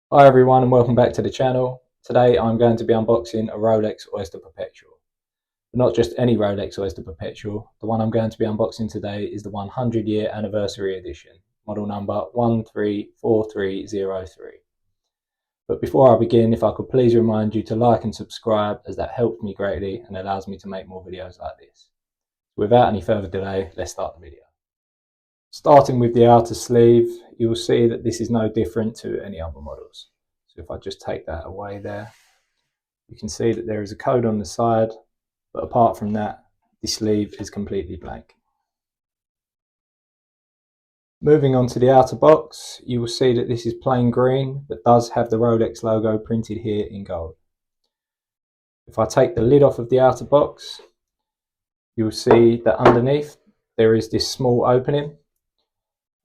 Hi everyone and welcome back to the channel. Today I'm going to be unboxing a Rolex Oyster Perpetual. But not just any Rolex Oyster Perpetual, the one I'm going to be unboxing today is the 100 year anniversary edition, model number 134303. But before I begin, if I could please remind you to like and subscribe, as that helps me greatly and allows me to make more videos like this. Without any further delay, let's start the video. Starting with the outer sleeve, you will see that this is no different to any other models. So if I just take that away there, you can see that there is a code on the side, but apart from that, the sleeve is completely blank. Moving on to the outer box, you will see that this is plain green, but does have the Rolex logo printed here in gold. If I take the lid off of the outer box, you will see that underneath there is this small opening,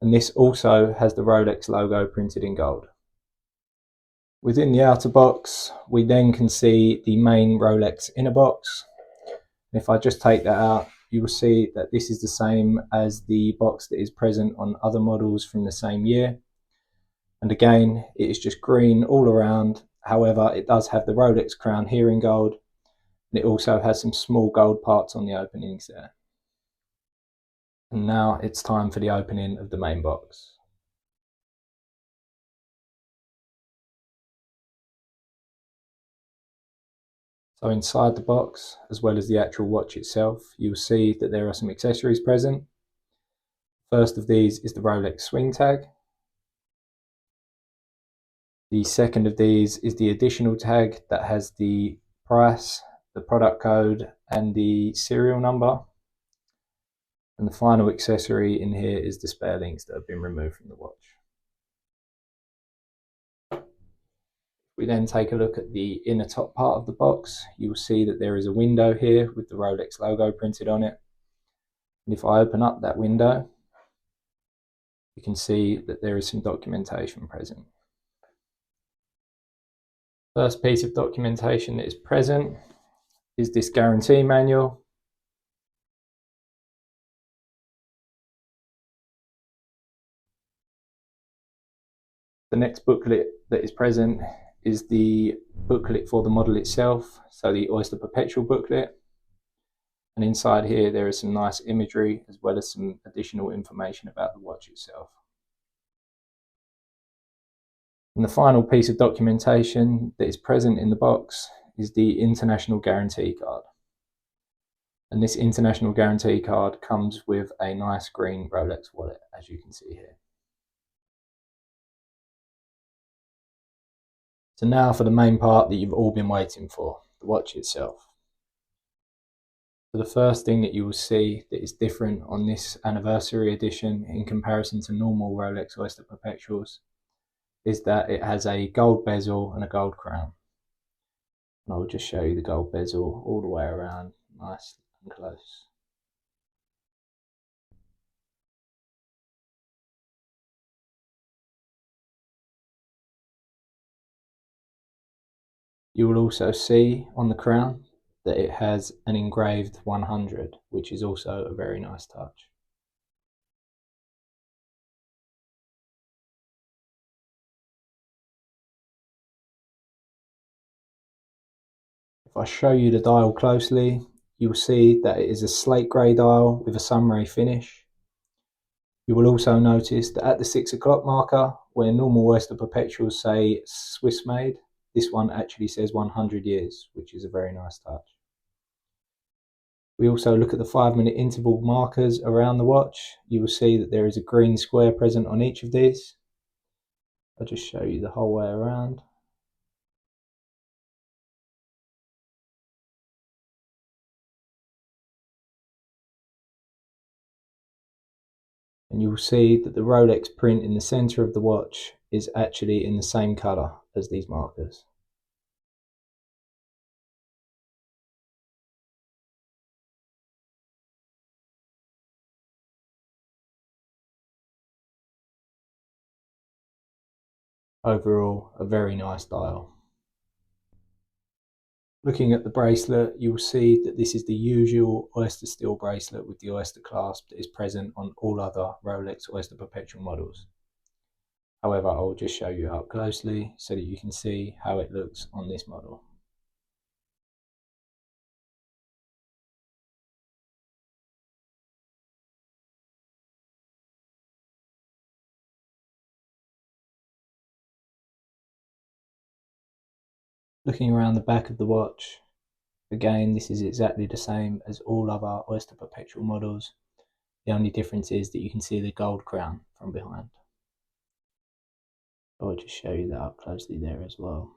and this also has the Rolex logo printed in gold. Within the outer box, we then can see the main Rolex inner box. And if I just take that out, you will see that this is the same as the box that is present on other models from the same year. And again, it is just green all around. However, it does have the Rolex crown here in gold, and it also has some small gold parts on the openings there. And now it's time for the opening of the main box. So inside the box, as well as the actual watch itself, you'll see that there are some accessories present. First of these is the Rolex swing tag. The second of these is the additional tag that has the price, the product code, and the serial number. And the final accessory in here is the spare links that have been removed from the watch. We then take a look at the inner top part of the box. You'll see that there is a window here with the Rolex logo printed on it. And if I open up that window, you can see that there is some documentation present. First piece of documentation that is present is this guarantee manual. The next booklet that is present is the booklet for the model itself, so the Oyster Perpetual booklet. And inside here there is some nice imagery as well as some additional information about the watch itself. And the final piece of documentation that is present in the box is the International Guarantee card. And this International Guarantee card comes with a nice green Rolex wallet, as you can see here. So now for the main part that you've all been waiting for, the watch itself. So the first thing that you will see that is different on this anniversary edition in comparison to normal Rolex Oyster Perpetuals is that it has a gold bezel and a gold crown. And I will just show you the gold bezel all the way around, nice and close. You will also see on the crown that it has an engraved 100, which is also a very nice touch. If I show you the dial closely, you will see that it is a slate grey dial with a sunray finish. You will also notice that at the 6 o'clock marker, where normal Oyster Perpetuals say Swiss made, this one actually says 100 years, which is a very nice touch. We also look at the 5-minute interval markers around the watch. You will see that there is a green square present on each of these. I'll just show you the whole way around. And you will see that the Rolex print in the center of the watch is actually in the same color as these markers. Overall, a very nice dial. Looking at the bracelet, you will see that this is the usual Oyster steel bracelet with the Oyster clasp that is present on all other Rolex Oyster Perpetual models. However, I'll just show you up closely so that you can see how it looks on this model. Looking around the back of the watch, again, this is exactly the same as all other Oyster Perpetual models. The only difference is that you can see the gold crown from behind. I'll just show you that up closely there as well.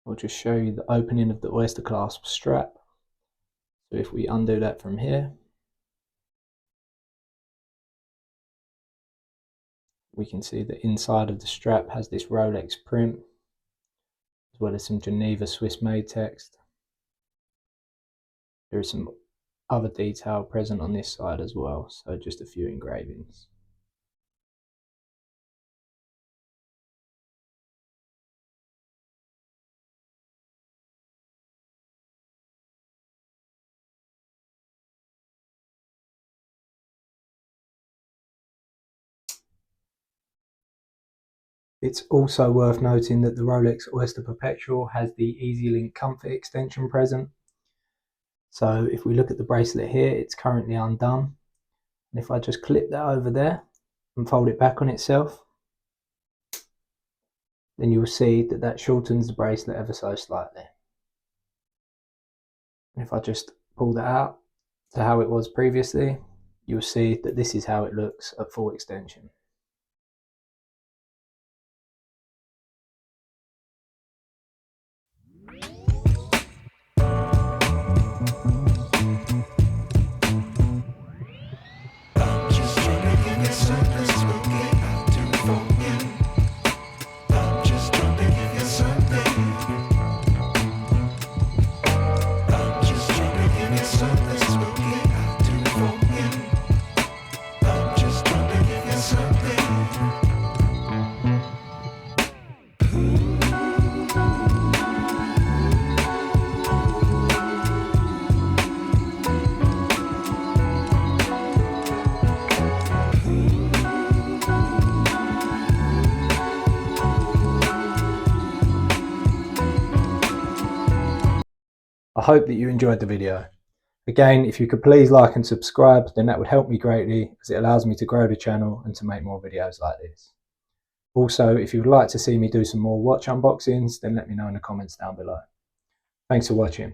I'll just show you the opening of the Oyster clasp strap. So if we undo that from here, we can see the inside of the strap has this Rolex print, as well as some Geneva Swiss made text. There is some other detail present on this side as well, so just a few engravings. It's also worth noting that the Rolex Oyster Perpetual has the Easylink Comfort Extension present. So if we look at the bracelet here, it's currently undone. And if I just clip that over there and fold it back on itself, then you will see that that shortens the bracelet ever so slightly. And if I just pull that out to how it was previously, you'll see that this is how it looks at full extension. I hope that you enjoyed the video. Again, if you could please like and subscribe, then that would help me greatly, as it allows me to grow the channel and to make more videos like this. Also, if you would like to see me do some more watch unboxings, then let me know in the comments down below. Thanks for watching.